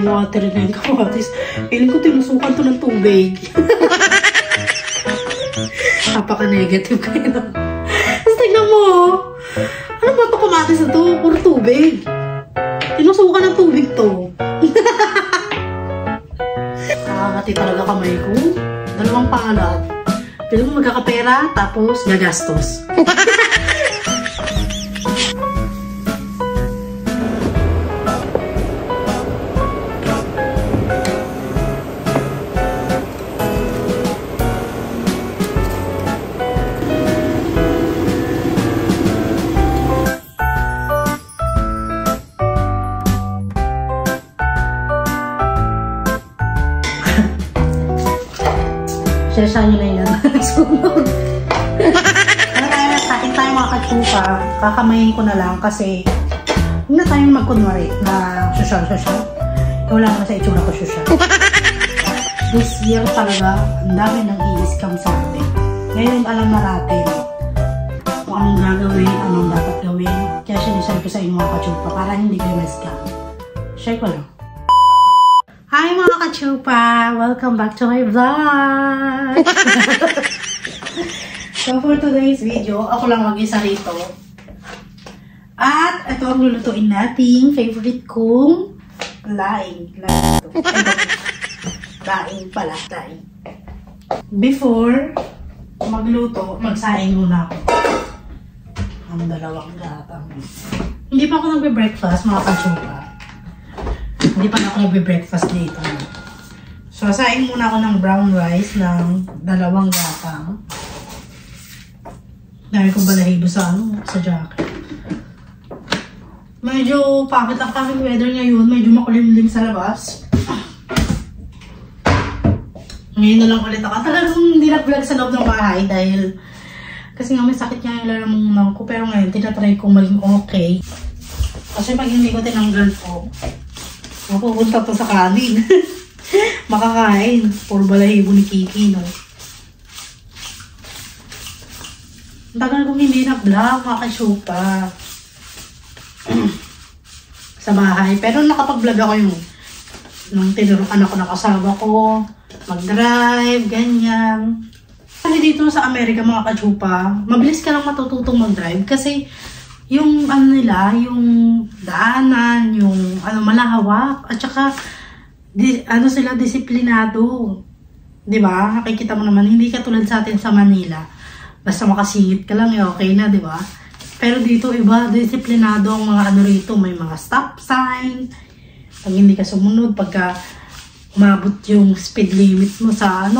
water na yung kamatis. Feeling ko tinusukan to ng tubig. Napaka-negative kayo na. Tapos tignan mo, ano ba ito kamatis na to? Puro tubig. Tinusukan ng tubig to. Nakakati talaga kamay ko. Dalawang palad. Feeling mo magkakapera, tapos gagastos. Share nyo na yan. Sunod. Kain tayo mga kachupa. Kakamayin ko na lang kasi huwag na tayong magkunwari na social. Wala na sa itsura ko social. This year talaga, ang dami nang i-scam sa atin. Ngayon alam na natin kung anong gagawin, anong dapat gawin. Kaya sinishare ko sa inyo mga kachupa para hindi kayo ma-scam. Share ko lang. Hi mga kachupa! Welcome back to my vlog! So for today's video, ako lang mag-isa rito. At ito ang lulutuin nating favorite kong laing. Laing pala, laing. Before magluto, magsaing muna ako. Ang dalawang gatang. Hindi pa ako nagbe-breakfast mga kachupa. Hindi pa ako nagbe-breakfast dito. So, saing muna ako ng brown rice ng dalawang gatang. Dahil kong balahibo sa sa jacket. Medyo pangit ang kaming weather ngayon. Medyo makulimlim sa labas. Ngayon na lang ulit ako. Talagang hindi na-vlog sa loob ng bahay dahil kasi nga may sakit nga yung lalamunan ko. Pero ngayon, tinatry kong maging okay. Kasi pag hindi ko tinanggal po, mapupunta to sa kanin. Makakain. Puro balahibo ni Kiki, no? Ang tagal kong hindi na-vlog, mga kasyupa. Sa bahay. Pero nakapag-vlog ako yung nung tinuruan ako ng asawa ko, mag-drive, ganyan. Kasi dito sa Amerika, mga kasyupa, mabilis ka lang matututong mag-drive kasi yung ano nila, yung daanan, yung ano malahawak, at saka sila disiplinado. 'Di ba? Nakikita mo naman hindi katulad sa atin sa Manila. Basta makasingit ka lang, okay na, 'di ba? Pero dito iba, disiplinado ang mga ano rito, may mga stop sign. Pag hindi ka sumunod, pagka umabot yung speed limit mo sa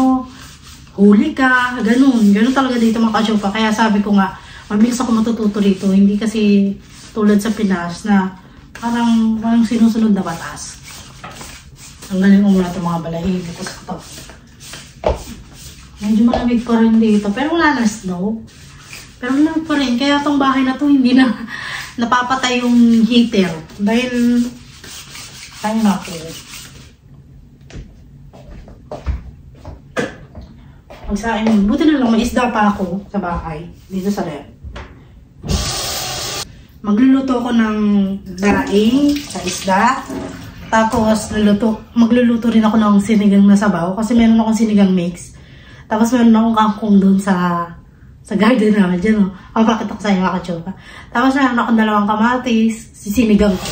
huli ka, ganun. Ganun talaga dito mga kasyupa. Kaya sabi ko nga, mabilis ako matututo rito. Hindi kasi tulad sa Pinas na parang sinusunod na batas. Ang galing mo muna itong mga balahibo ko sa ito. Medyo malamig pa rin dito. Pero wala na snow. Pero malamig pa rin. Kaya itong bahay na ito hindi na napapatay yung heater. Dahil tayo na po. Magsain. Buti na lang may isda pa ako sa bahay. Dito sa rep. Magluluto ko ng daing sa isda. Tapos magluluto rin ako ng sinigang na sabaw. Kasi meron akong sinigang mix. Tapos meron akong kangkong dun sa garden namin. Diyan o. Papakita ko sa inyo mga kachupa. Tapos meron akong dalawang kamatis. Sinigang ko.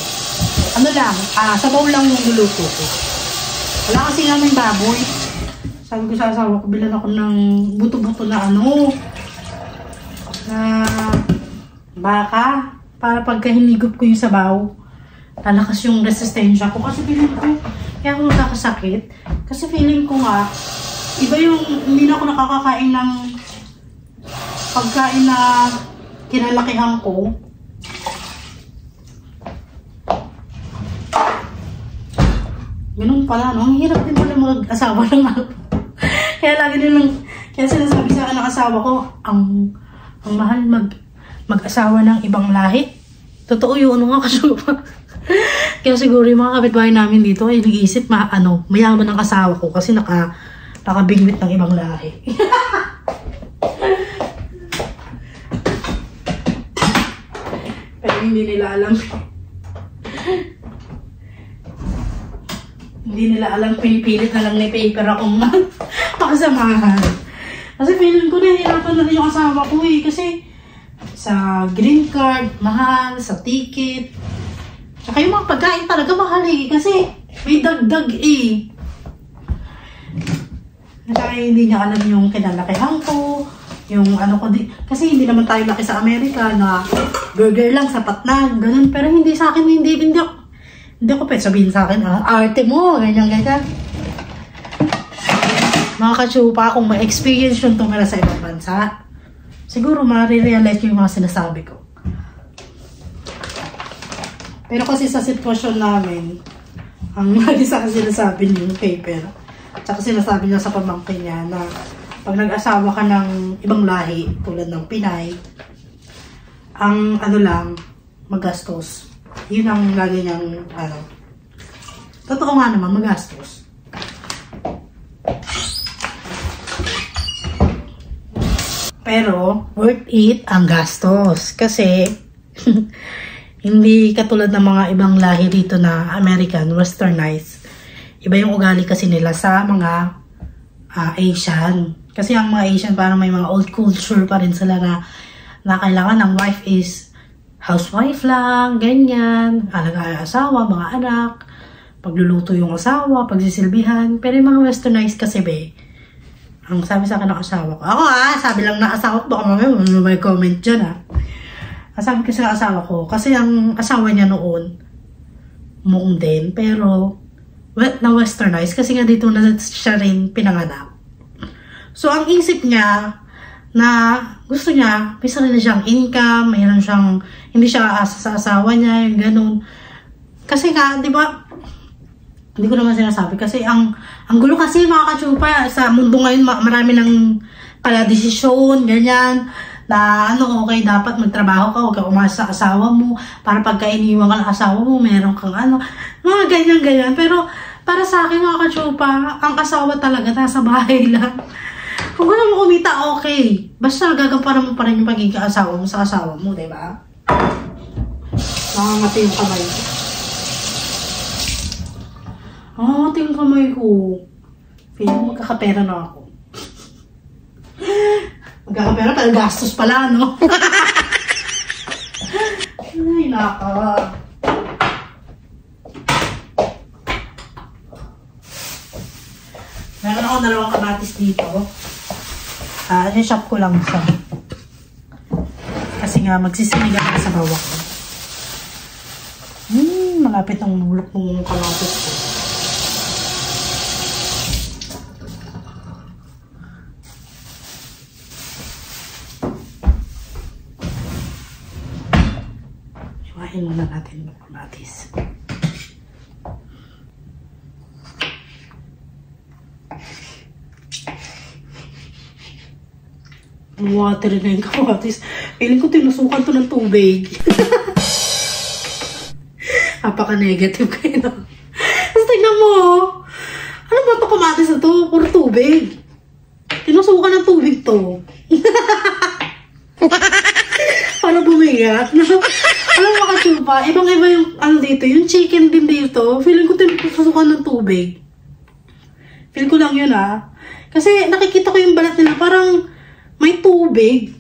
Ano lang. Sabaw lang yung luluto ko. Wala kasi namin baboy. Sabi ko sa asawa ko, bilan ako ng buto-buto na na baka. Para pagka hinigop ko yung sabaw, lalakas yung resistensya ko. Kasi feeling ko, kaya ako magkakasakit. Kasi feeling ko nga, iba yung, hindi na ako nakakakain ng pagkain na kinalakihan ko. Ganun pala, no? Ang hirap din pala mag-asawa ng Kaya lagi nilang, kaya sinasabi sa akin ng asawa ko, ang mahal mag-asawa ng ibang lahi. Totoo yun, mga kasyupa. Kaya siguro yung mga kapitbahay namin dito ay nag-iisip, mayaman ang asawa ko kasi nakabingwit ng ibang lahi. Pero hindi nila alam. Hindi nila alam, pinipilit na lang ni paper akong pakasamahan. Kasi feeling ko nahihirapan na rin yung asawa ko eh. Kasi sa green card, mahal, sa ticket. Tsaka yung mga pagkain talaga mahal eh. Kasi may dagdag eh. Kaya hindi niya alam yung kinalakihan ko. Yung ano ko din. Kasi hindi naman tayo laki sa Amerika na burger lang, sapat na. Ganun. Pero hindi sa akin, hindi ako pwede sabihin sa akin, arte mo, ganyan. Mga katsupa, kung may experience yung tumira sa ibang bansa, siguro marirealize yung mga sinasabi ko. Pero kasi sa sitwasyon namin, ang lagi sa akin sinasabi niyo yung paper. Tsaka sinasabi niya sa pamangkin niya na pag nag-asawa ka ng ibang lahi, tulad ng Pinay, ang ano lang, magastos. Yun ang lagi niyang, totoo nga naman, magastos. Pero, worth it ang gastos. Kasi, hindi katulad ng mga ibang lahi dito na American, westernized. Iba yung ugali kasi nila sa mga Asian. Kasi ang mga Asian parang may mga old culture pa rin sila na kailangan ng wife is housewife lang, ganyan, alaga asawa, mga anak, pagluluto yung asawa, pagsisilbihan. Pero yung mga westernized kasi ang sabi sa akin ng asawa ko, ako sabi lang na asawa ko, baka mamaya may comment dyan sabi kasi ng asawa ko, kasi ang asawa niya noon, Hmong din, pero na westernized, kasi nga dito na siya rin pinanganak. So, ang isip niya, na gusto niya, may sarili siyang income, mayroon siyang, hindi siya aasa sa asawa niya, yung ganun. Kasi nga, di ba, hindi ko naman sinasabi, kasi ang gulo kasi mga katsupa, sa mundo ngayon, marami ng pala desisyon, ganyan, na okay, dapat magtrabaho ka, huwag ka umasa sa asawa mo, para pagka iniwan ka ng asawa mo, meron kang mga ganyan. Pero, para sa akin mga katsupa, ang asawa talaga, nasa bahay lang. Kung gusto mo kumita, okay. Basta gagamparan mo pa rin yung pagiging asawa mo sa asawa mo, diba? Nakangati yung kamay ko. Nakangati yung kamay ko. Feeling mo magkakapera na ako. Magkakapera, pero gastos pala, no? Ay, naka. Meron ako 2 kamatis dito. Shop ko lang siya. Kasi nga, magsisinigang na sa bawak ko. Malapit ang bulok ng kamatis ko. Iwahin muna natin ng kamatis. Water na yung kamatis. Feeling ko tinusukan to ng tubig. Napaka-negative kayo, no? Tapos tignan mo, ano ba ito kamatis na to? Puro tubig. Tinusukan ng tubig to. Para bumigat. Alam mo katsupa, ibang-iba yung dito. Yung chicken din dito, feeling ko tinusukan ng tubig. Feel ko lang yun Kasi nakikita ko yung balat nila, parang may tubig.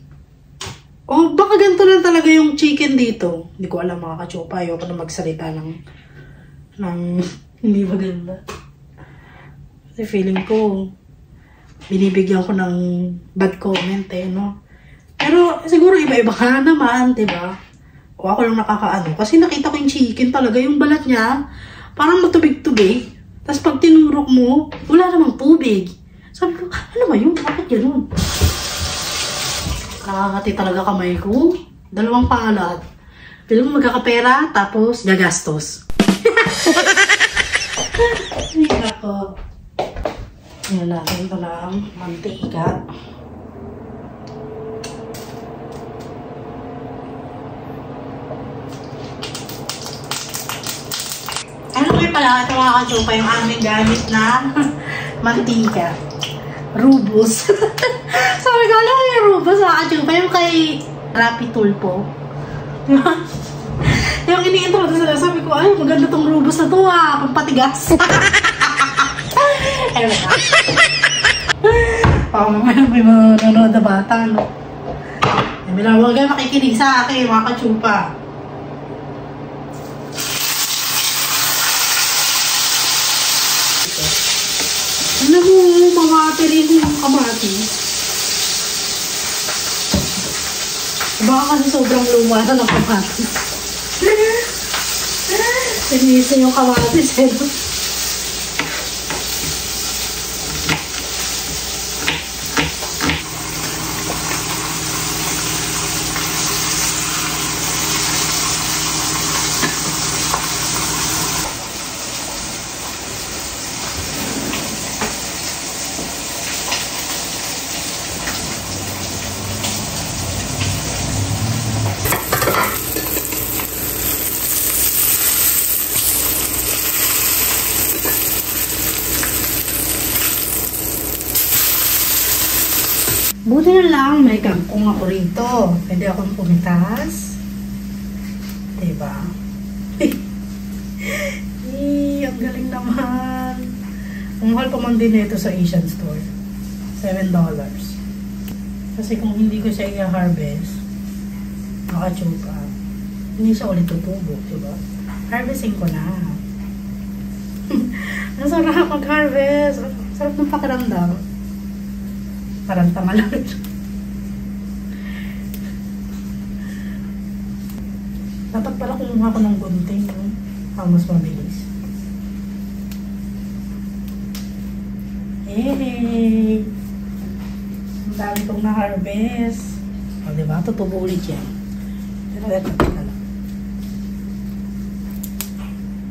O baka ganito lang talaga yung chicken dito. Hindi ko alam mga katsupa. Ayoko na magsalita ng hindi maganda. Kasi feeling ko, binibigyan ko ng bad comment no? Pero siguro iba-iba ka naman, diba? O ako lang nakakaano. Kasi nakita ko yung chicken talaga, yung balat niya, parang matubig-tubig. Tapos pag tinurok mo, wala namang tubig. Sabi ko, ano ba yun? Bakit ganun? Nakakati talaga kamay ko. 2 pangalat. Pili mo magkakapera, tapos gagastos. Ay, nako. Ngayon natin ito ng mantika. Ano kayo pala, ito mga katsupa, yung aming gamit na mantika. Rubus. Sabi ko, alam mo yung rubus mga katsupa, yung kay Rapi Tulpo. Yung iniintro ko, sabi ko, ay, maganda tong rubus na to pampatigas. camera. Mamaya may manonood na bata, no? Huwag kayo makikinig sa akin, mga kachupa. Alam mo, mamaterin yung kamatis. Baka kasi sobrang luma na ng kamatis. Sinisa yung kamatis, eh. Buti na lang, may kangkong ako rito. Pwede akong pumitas. Diba? Ang galing naman. Ang mahal pa man din ito sa Asian store. $7. Kasi kung hindi ko siya i-harvest, makachupa, hindi siya ulit tutubo, diba? Harvesting ko na. Ang sarap mag-harvest. Sarap ng pakiramdam. Parang tanga lang ito. Dapat pala kumuha ko ng gunting, no? Mas mabilis. Hey! Ang dami kong na-harvest. O, diba? Tutubo ulit yan. Pero ito na lang.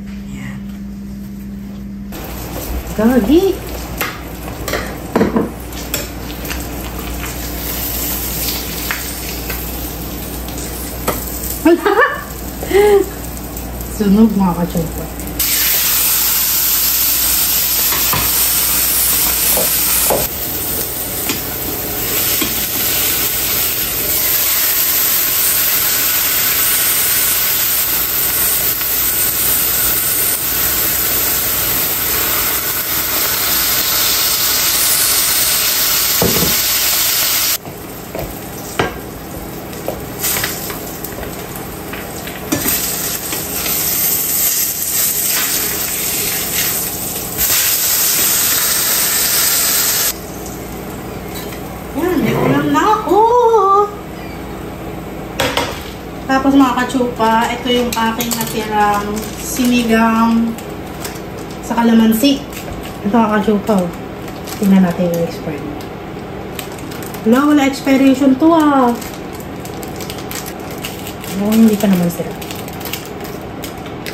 Ayan. Gagi! Sunog, mga kachupa. Tapos mga kachupa, ito yung aking natirang sinigang sa kalamansi. Ito mga kachupa. Tingnan natin yung expiry. Wala expiration to ah. Hindi pa naman sila.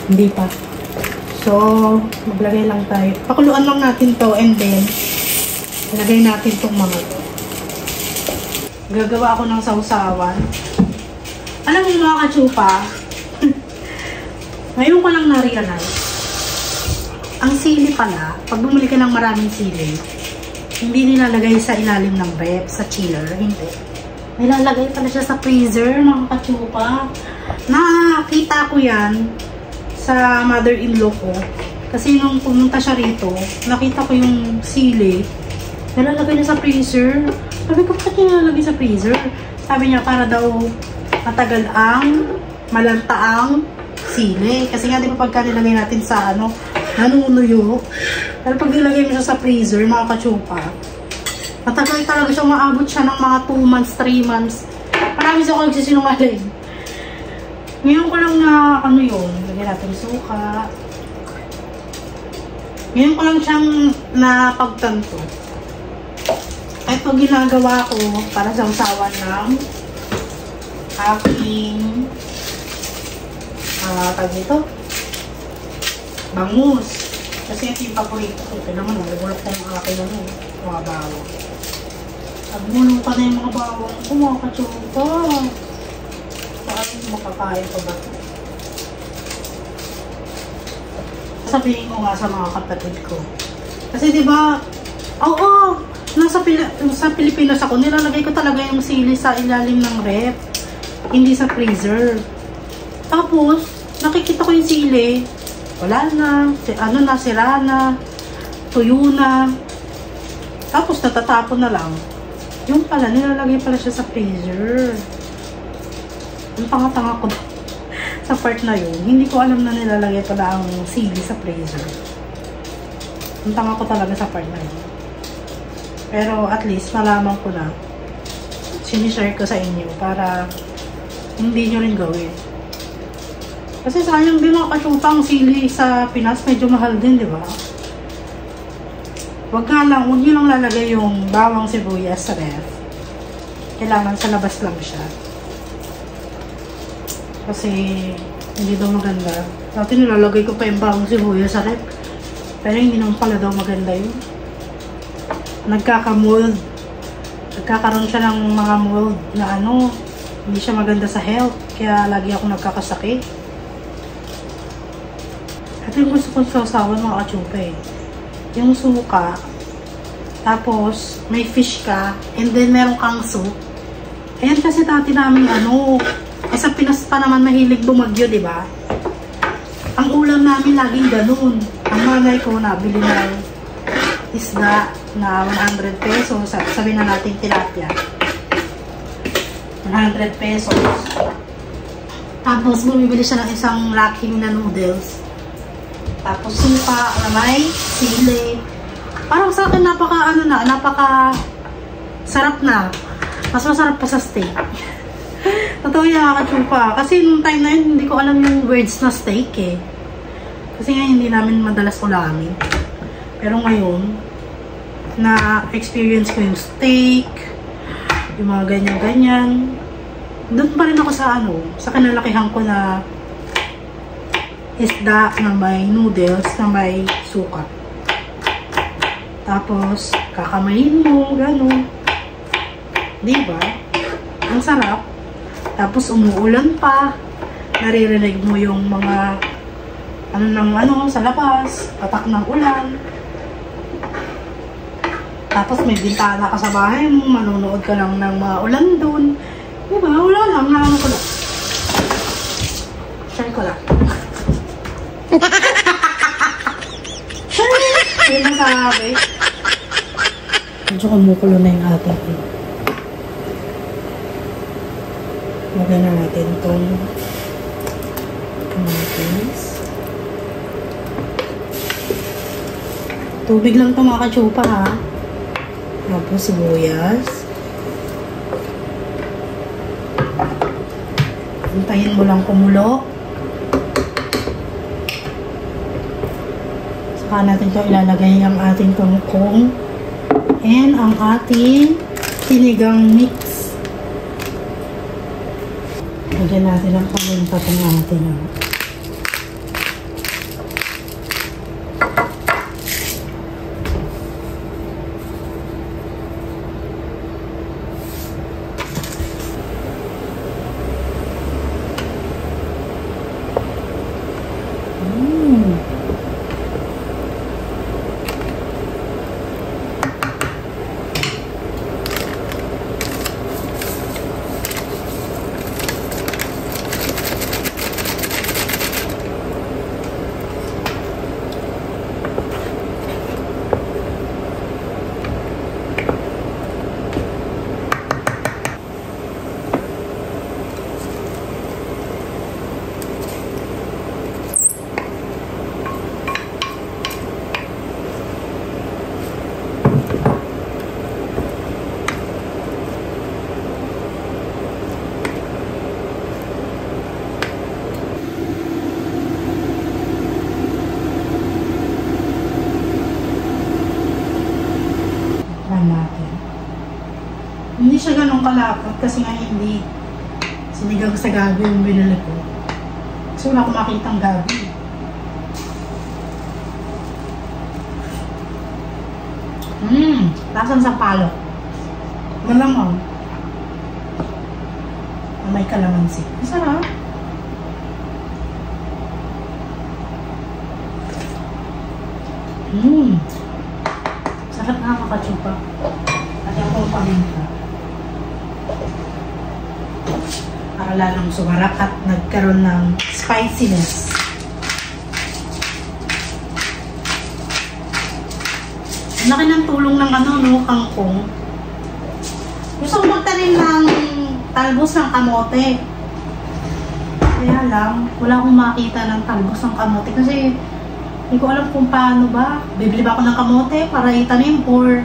Hindi pa. So, maglagay lang tayo. Pakuluan lang natin to and then lagay natin tong mga to. Gagawa ako ng sausawan. Alam mo mga kachupa, ngayon ko lang na-realize, ang sili pala, pag bumili ka ng maraming sili, hindi nilalagay sa ilalim ng ref, sa chiller, hindi. Nilalagay pala siya sa freezer, mga kachupa. Nakita ko yan sa mother-in-law ko. Kasi nung pumunta siya rito, nakita ko yung sili, nilalagay na sa freezer. Sabi ko, bakit nilalagay sa freezer? Sabi niya, para daw matagal ang malantaang sili. Kasi nga, di ba pagka nilagay natin sa nanunuyo. Pero pag nilagay mo siya sa freezer, mga kachupa, matagal talaga siya, maabot siya ng mga 2 months, 3 months. Marami siya ko nagsisinungaling. Ngayon ko lang na, yun, lagyan natin suka. Ngayon ko lang siyang napagtanto. Ito ginagawa ko para sa usawan ng aking tag dito bangus. Kasi ito yung paborito ko. Ito naman, nagulap ko yung aking mga bawang. Nagulong pa na yung mga bawang ko, mga kachupa. Saan makakain pa ba ito? Sabihin ko nga sa mga kapatid ko. Kasi diba, sa Pilipinas ako, nilalagay ko talaga yung sili sa ilalim ng ref. Hindi sa freezer. Tapos, nakikita ko yung sili. Wala na. Sira na. tuyo na. Tapos natatapon na lang. Yung pala, nilalagay pala siya sa freezer. Ang tanga-tanga ko sa part na yun. Hindi ko alam na nilalagay pala ang sili sa freezer. Ang tanga ko talaga sa part na yun. Pero at least malaman ko na. Sinishare ko sa inyo para hindi nyo rin gawin. Kasi sayang din mga kasyupang sili sa Pinas. Medyo mahal din, di ba? Huwag nyo lang lalagay yung bawang sibuyas sa ref. Kailangan sa labas lang siya. Kasi hindi daw maganda. Dati nilalagay ko pa yung bawang sibuyas sa ref. Pero hindi naman pala daw maganda yun. Nagkaka-mold. Nagkakaroon siya ng mga mold na ano, hindi siya maganda sa health. Kaya lagi ako nagkakasakit. Ito yung gusto kong sausawan mga kachupa eh. Yung suka, tapos may fish ka, and then meron kang soup. Ayan kasi dati namin ano, sa Pinas pa naman mahilig bumagyo, di ba? Ang ulam namin laging ganun. Ang nanay ko nabili ng isda na 100 pesos, sabi na natin tilapia. 100 pesos. Tapos bumibili siya ng isang laking na noodles. Tapos suka na may sili. Parang sa akin napaka sarap na. Mas masarap pa sa steak. Totoo yung nakakatsupa. Kasi nung time na yun, hindi ko alam yung words na steak eh. Kasi nga hindi namin madalas ulamin. Pero ngayon, na-experience ko yung steak, yung mga ganyan-ganyan. Doon pa rin ako sa sa kinalakihan ko na isda na may noodles na may suka. Tapos, kakamayin mo, gano'n. Diba? Ang sarap. Tapos, umuulan pa. Naririnig mo yung mga sa labas. Patak ng ulan. Tapos, may bintana ka sa bahay mo. Manonood ka lang ng mga ulan dun. Diba? Wala lang. Nakano ko lang. Share ko lang. Yun ang sabi. Medyo kumukulo na yung ating lagyan na natin itong kamatis. Tubig lang ito mga kachupa ha. Tapos sibuyas. Hintayin mo lang kumulo. Saka natin ito ilalagay ang ating kangkong and ang ating sinigang mix. Lagyan natin ang paminta ng natin. Hindi siya ganun kalapot kasi nga hindi sinigang sa gabi yung binili ko. So wala ko makitang gabi. Lasang sa palo. Malamang. May kalamansi. Masarap. Sarap na makatsupa. At yung paminta. Para lalong sumarak at nagkaroon ng spiciness. Laki ng tulong ng ano, no, kangkong. Gusto ko magtanim ng talbos ng kamote. Kaya lang, wala akong makita ng talbos ng kamote kasi hindi ko alam kung paano ba. Bibili ba ako ng kamote para itanim or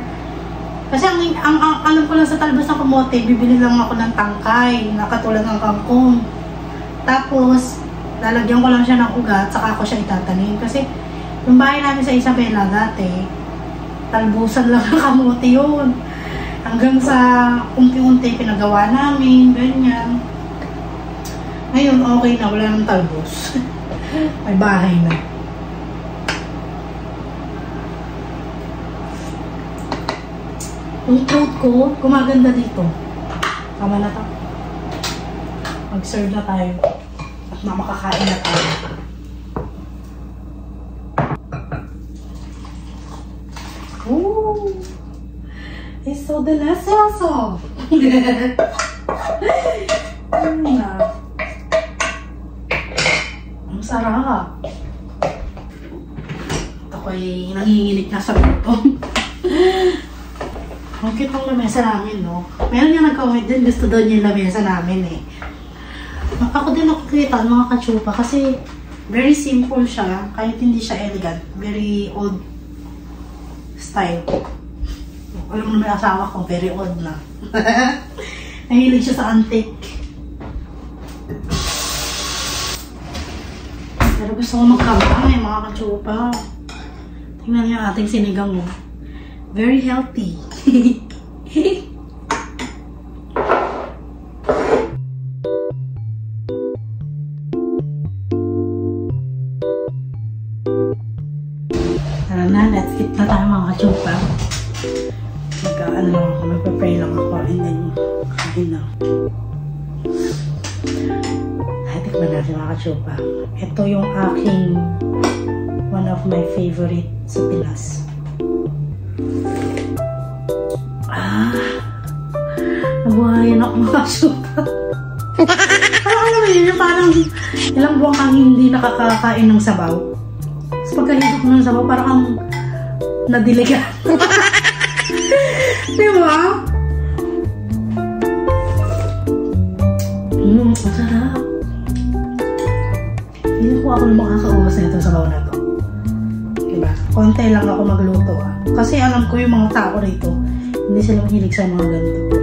kasi ang alam ko lang sa talbos ng kamote, bibili lang ako ng tangkay na katulad ng kangkong. Tapos, lalagyan ko lang siya ng ugat, saka ako siya itatanim. Kasi, yung bahay namin sa Isabela dati, talbusan lang ng kamote yun. Hanggang sa unti-unti pinagawa namin, ganyan. Ngayon, okay na, wala nang talbos. May bahay na. Yung throat ko, gumaganda dito. Tama na to. Mag-serve na tayo. At makakain na tayo. Ooh! It's so delicious! Ang sarap! At ako'y nanginginig na sa gutom. Ang cute ng lamesa namin, no? Meron nga nag-comment din, gusto daw niya yung lamesa namin, eh. Ako din nakikita, mga kachupa, kasi very simple siya, kahit hindi siya elegant. Very old style. Alam mo naman yung asawa ko, very old na. Nahilig siya sa antique. Pero gusto ko magkabang, eh, mga kachupa. Tingnan niyo ang ating sinigang, mo. Very healthy. Tara na, let's eat na tayo mga kachupa. Ano lang ako, magpa-pray lang ako and then kain na. Tikman natin mga kachupa. Ito yung aking one of my favorite sa Pinas. Nabuhayan ako mga kachupa. Alam mo yun, parang ilang buwan kang hindi nakakakain ng sabaw. Tapos pagkahigop ng sabaw, parang kang nadiligan. Diba? Ang sarap. Hindi ko ako makakauwas na itong sabaw na to. Diba? Konti lang ako magluto. Kasi alam ko yung mga tao rito, hindi sila mahilig sa mga ganito.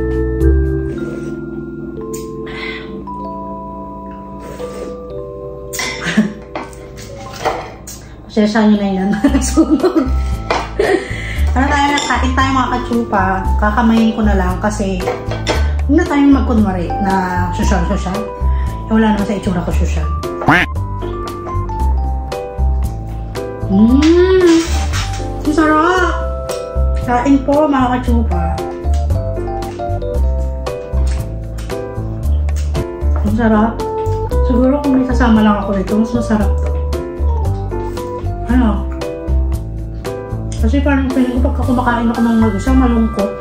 Sesya nyo na yan. Sunog. Ano tayo, kain tayo mga kachupa. Kakamayin ko na lang kasi huwag na tayong magkunwari na social. Wala naman sa itsura ko social. Ang sarap! Kain po mga kachupa. Ang sarap. Siguro kung may kasama lang ako dito, mas masarap to. Ano? Kasi parang feeling ko pagka kumakain ako ng mag-isa, malungkot.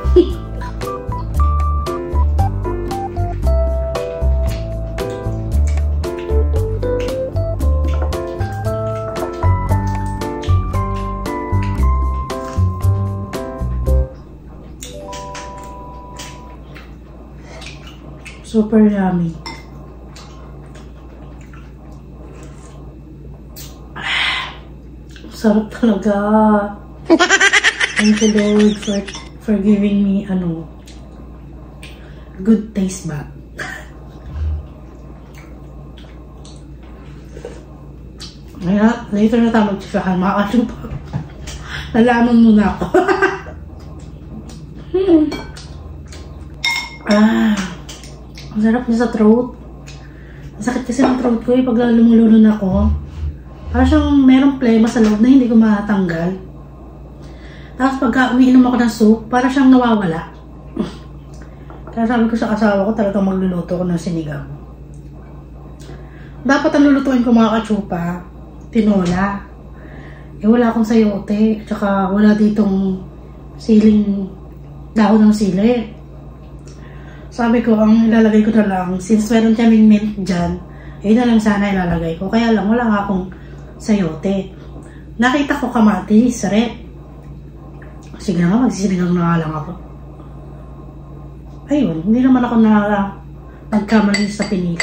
Super yummy. Sarap talaga. Thank you Lord for giving me good taste back. Kaya later na tayo magsisahan mga kachupa. Nalaman muna ako. Ang sarap niya sa throat. Ang sakit kasi ng throat ko pag lumulunod ako. Parang siyang merong plema sa loob na hindi ko matanggal. Tapos pagka umiinom ako ng soup, parang siyang nawawala. Kaya sabi ko sa asawa ko, talagang magluluto ko ng sinigang. Dapat ang lulutuin ko mga kachupa, tinola. Wala akong sayote, tsaka wala ditong dahon ng sili. Sabi ko, ang ilalagay ko na lang, since meron kaming mint dyan, yun na lang sana ilalagay ko. Kaya lang, wala nga akong sayote. Nakita ko kamatis, red. Sige nga, magsisinigang na nga lang ako. Ayun, hindi naman ako nagkamali sa pinili.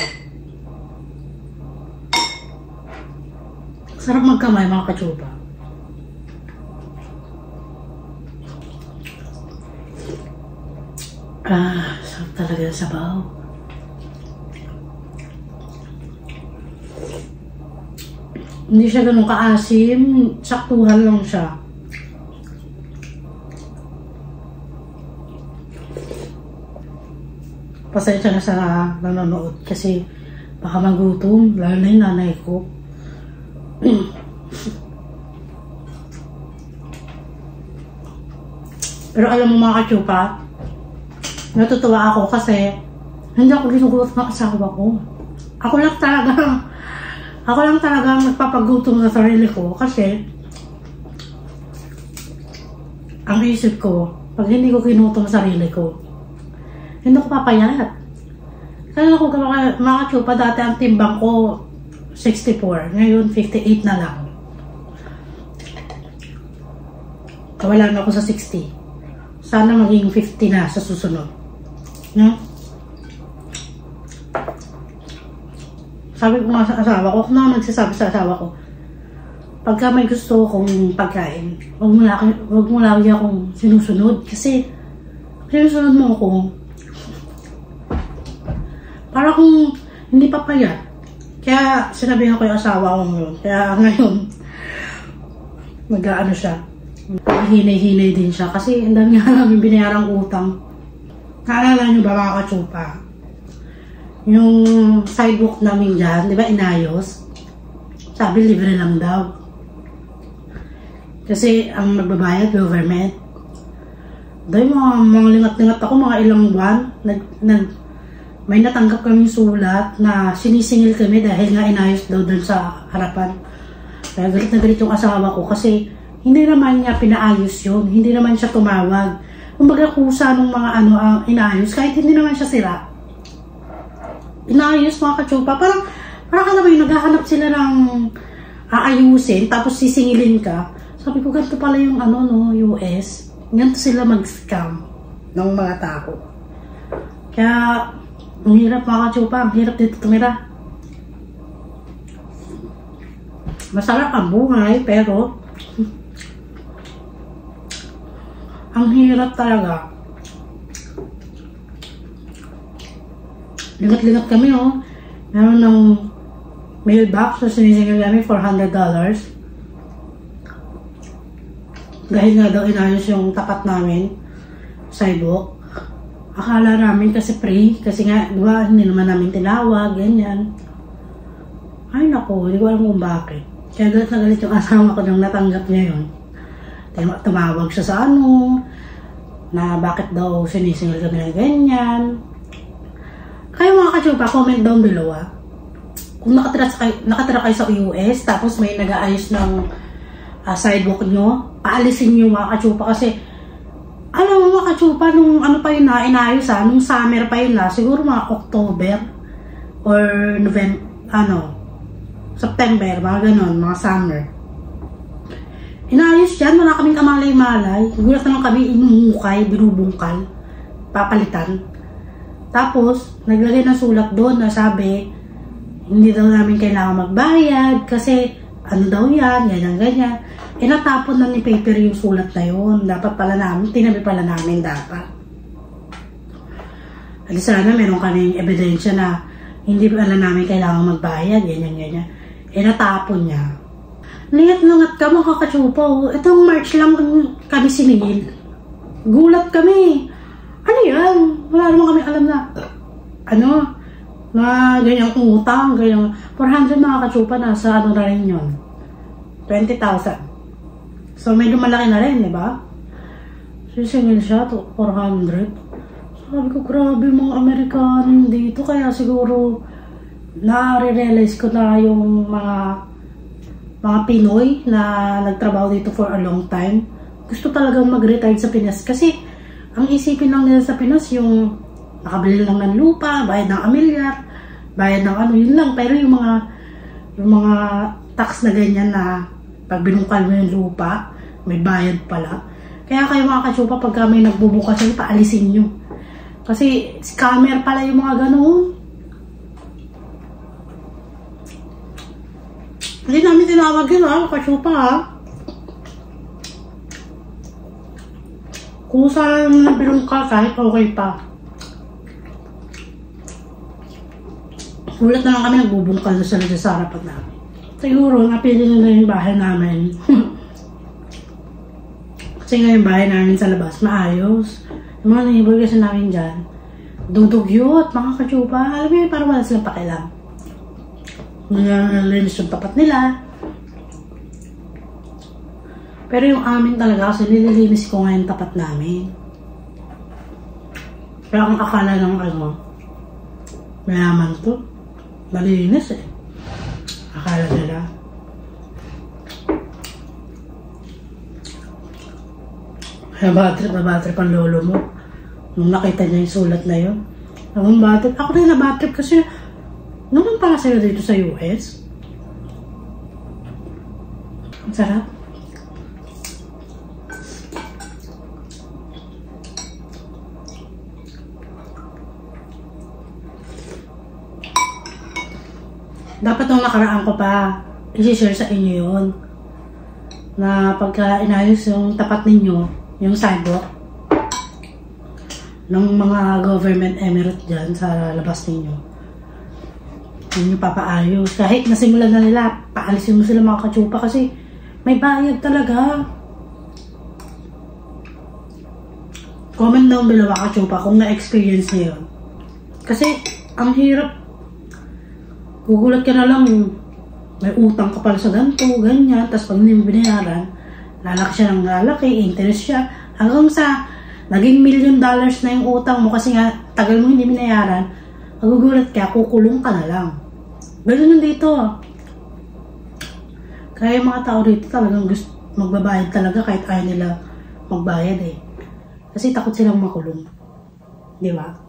Sarap magkamay mga kachupa. Sarap talaga yung sabaw. Hindi siya ganun kaasim, saktuhan lang siya. Pasensya na sa nanonood kasi baka magutom, lalo na yung nanay ko. Pero alam mo mga kachupa, natutuwa ako kasi hindi ako ginugulat ng asawa ko. Ako lang talaga nagpapagutom sa sarili ko kasi ang isip ko, pag hindi ko kinutom sa sarili ko, hindi ko papayat. Kaya ako mga kachupa, dati ang timbang ko 64, ngayon 58 na lang. Wala na ako sa 60. Sana maging 50 na sa susunod. No? Sabi ko nga sa asawa ko, kung nagsasabi sa asawa ko, pagka may gusto kong pagkain, wag mo lagi akong sinusunod. Kasi, sinusunod mo ako, para kung hindi papayat. Kaya, sinabihan ko yung asawa ko ngayon. Kaya ngayon, nag-ano siya, hinay-hinay din siya. Kasi, ang dami nga namin binayarang utang. Naalala nyo ba mga kachupa? Yung sidewalk namin dyan, di ba inayos? Sabi libre lang daw. Kasi ang magbabayad, government. Dahil mga lingat-lingat ako, mga ilang buwan, may natanggap kaming sulat na sinisingil kami dahil nga inayos daw dun sa harapan. Kaya galit na galit yung asawa ko kasi hindi naman niya pinaayos yun. Hindi naman siya tumawag. Kumbaga kusa nung mga ang inayos, kahit hindi naman siya sira. Inayos mga kachupa. Parang alam mo yung naghahanap sila ng aayusin, tapos sisingilin ka. Sabi ko, ganito pala yung US. Ganito sila mag-scam ng mga tao. Kaya, ang hirap mga kachupa. Ang hirap dito tumira. Masarap ang buhay, pero ang hirap talaga. Lingat-lingat kami, oh. Meron ng mailbox na sinisingil namin $400. Dahil nga daw inayos yung tapat namin, sidewalk. Akala namin kasi free, kasi nga, diba, hindi naman namin tinawag, ganyan. Ay naku, hindi ko alam kung bakit. Kaya galit na galit yung asawa ko nang natanggap niya yun. Tumawag siya sa na bakit daw sinisingil kami na ganyan. Kayo mga kachupa, comment down below kung nakatira kayo sa US, tapos may nag-aayos ng sidewalk nyo, paalisin nyo mga kachupa. Kasi alam mo mga kachupa, nung pa yun na inayos nung summer pa yun siguro mga October or November, September, mga ganon, mga summer. Inayos yan, wala kaming kamalay-malay. Gulat naman kami, inumukay, binubungkal, papalitan. Tapos, naglagay ng sulat doon na sabi, hindi daw namin kailangan magbayad kasi ano daw yan, ganyan-ganyan. Natapon na ni paper yung sulat na yun. Dapat pala namin, tinabi pala namin dapat. At sana meron kaming ebidensya na hindi pala namin kailangan magbayad, ganyan-ganyan. Natapon niya. Lingat-lingat ka mga kachupa. Itong March lang kami siningil. Gulat kami. Ano yan? Wala naman kami alam na na ganyang utang, ganyang 400 mga kachupa, nasa na rin yun. 20,000. So medyo malaki na rin, di ba? Sisingil siya to 400. Sabi ko, grabe mga Amerikano dito. Kaya siguro na-realize ko na yung mga Pinoy na nagtrabaho dito for a long time. Gusto talagang mag-retire sa Pinas. Kasi ang isipin lang nila sa Pinas yung nakabili lang ng lupa, bayad ng amilyar, bayad ng yun lang. Pero yung mga tax na ganyan na pag binungkal mo yung lupa, may bayad pala. Kaya kayo mga kachupa, pagka may nagbubukas yun, paalisin nyo. Kasi scammer pala yung mga ganoon. Hindi namin tinawag yun kachupa Kung saan nabirong ka, kahit okay pa. Ulat na lang kami nagbubungkal sa harapan namin. Siguro, napili nila yung bahay namin. Kasi nga yung bahay namin sa labas, maayos. Yung mga neighbor kasi namin dyan, dudugyot, mga kachupa. Alam mo yun, parang wala silang pakialam. Nalinis yung tapat nila. Pero yung amin talaga, kasi nililinis ko nga yung tapat namin. Pero ang akala ng mayaman to, malinis eh. Akala nila. Kaya bad trip ang lolo mo. Nung nakita niya yung sulat na yun. Ang bad trip. Ako rin na bad trip kasi naman pala sila dito sa US. Ang sarap. Dapat nung nakaraan ko pa, i-share sa inyo yun. Na pagka inayos yung tapat ninyo, yung sidewalk ng mga government emirate dyan sa labas ninyo, yun yung papaayos. Kahit nasimulan na nila, paalisin mo sila mga kachupa kasi may bayad talaga. Comment down below mga kachupa kung na-experience niyo yun. Kasi ang hirap. Gugulat ka na lang, may utang ka pala sa ganito, ganyan, tapos pag hindi mo binayaran, lalaki siya ng lalaki, interest siya, hanggang sa naging $1 million na yung utang mo kasi nga tagal mo hindi binayaran, magugulat ka, kukulong ka na lang. Ganun dito. Kaya yung mga tao dito talagang gusto magbabayad talaga kahit ayaw nila magbayad eh. Kasi takot silang makulong. Di ba?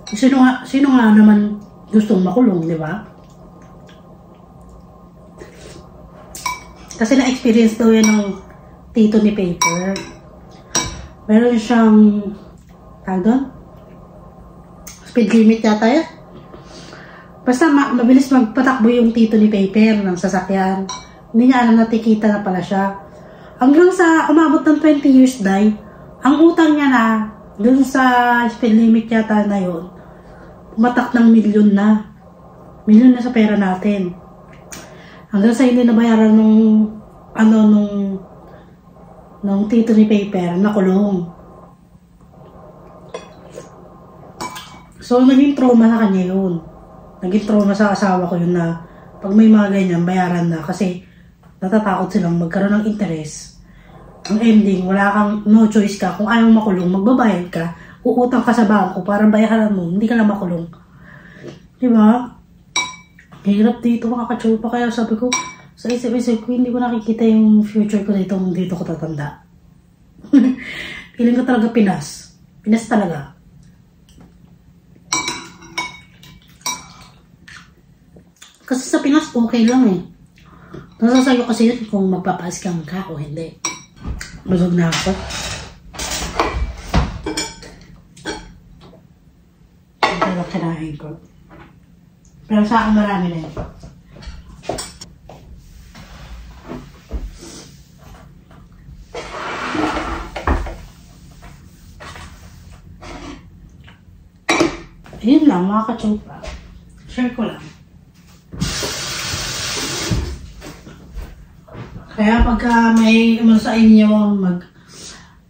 Sino nga naman gustong makulong, di ba? Kasi na-experience daw yan ng tito ni Paper. Meron siyang, tawag doon? Speed limit yata yan. Basta mabilis magpatakbo yung tito ni Paper ng sasakyan. Hindi niya alam na tikita na pala siya. Hanggang sa umabot ng 20 years die, ang utang niya na dun sa speed limit yata na yun, matak ng $1 million na. $1 million na sa pera natin. Hanggang sa hindi nabayaran nung tito ni Paper, nakulong. So, naging trauma sa kanya yun. Naging trauma sa asawa ko yun na pag may mga ganyan, bayaran na kasi natatakot silang magkaroon ng interest. Ang ending, wala kang, no choice ka. Kung ayaw makulong, magbabayad ka. Uutang ka sa bangko para bayaran mo, hindi ka na makulong. Diba? Hirap dito mga kachupa. Kaya sabi ko, sa isip-isip ko, hindi ko nakikita yung future ko dito ko tatanda. Feeling ko talaga Pinas. Pinas talaga. Kasi sa Pinas, okay lang eh. Nasa sa'yo kasi yun kung magpapa-scam ka o hindi. Busog na ako. Kinain ko. Pero sa akin marami na yun. Yun lang mga kachupa. Share ko lang. Kaya pagka may sa inyo, mag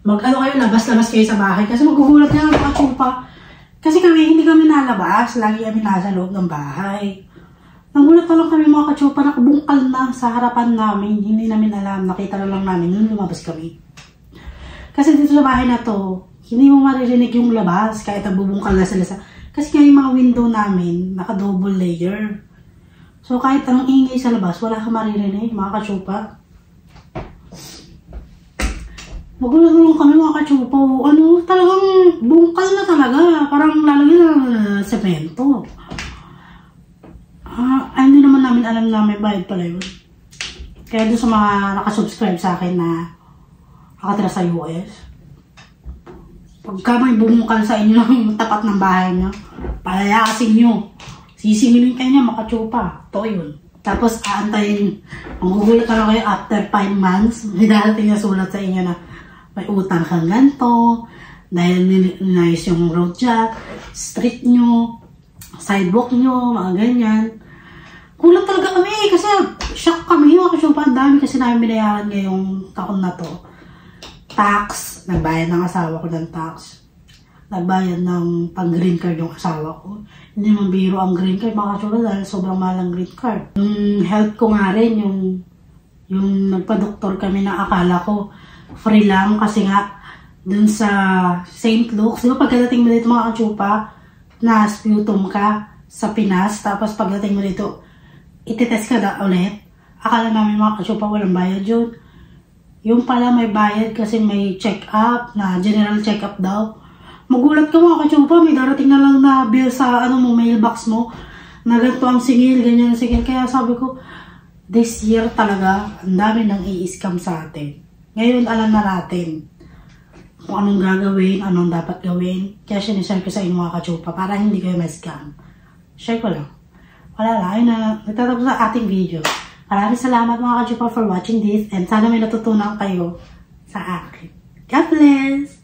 ano kayo, labas-labas kayo sa bahay. Kasi maghuhulat niya mga kachupa. Kasi hindi kami nalabas. Lagi kami nasa loob ng bahay. Nagulat na lang kami mga kachupa, nakabungkal na sa harapan namin. Hindi namin alam. Nakita na lang namin nung lumabas kami. Kasi dito sa bahay na to, hindi mo maririnig yung labas kahit nagbubungkal na sila sa... Kasi nga yung mga window namin, naka-double layer. So kahit anong ingay sa labas, wala kang maririnig mga kachupa. Magulat lang kami mga kachupa. Ano, talagang bungkal na talaga. Parang lalagyan ng semento. Hindi naman namin alam na may bayad pala yun. Kaya doon sa mga nakasubscribe sa akin na nakatira sa US, pagka may bumungkal sa inyo ng tapat ng bahay nyo, palayasin nyo. Sisingilin kayo niya, makatsupa. Ito yun. Tapos aantayin, magugulat ka na kayo after 5 months, may darating na sulat sa inyo na may utang kang ganito, dahil nice yung road jack, street nyo, sidewalk nyo, mga ganyan. Kulang talaga kami kasi shock kami yung kasyupa. Ang dami kasi namin binayaran ngayong taon na to. Tax, nagbayad ng asawa ko ng tax. Nagbayad ng pang-green card yung asawa ko. Hindi man biro ang green card, mga kasyupa, dahil sobrang mahal ang green card. Yung health ko nga rin, yung nagpa-doktor kami na akala ko free lang kasi nga dun sa St. Luke's. Di ba pagdating mo dito mga kasyupa, na sputum ka sa Pinas, tapos pagdating mo dito, ititest ka na ulit. Akala namin mga kasyupa walang bayad yun. Yung pala may bayad kasi may check-up, na general check-up daw. Magulat ka mga kasyupa, may darating na lang na bill sa mailbox mo, na ganito ang singil, ganyan ang singil. Kaya sabi ko, this year talaga, ang dami nang i-scam sa atin. Ngayon alam na natin kung anong gagawin, anong dapat gawin. Kaya sinishare ko sa inyo mga kachupa para hindi kayo ma-scam. Share ko lang. Wala lang. Ayun na. Nagtatapos sa ating video. Maraming salamat mga kachupa for watching this. And sana may natutunan kayo sa akin. God bless!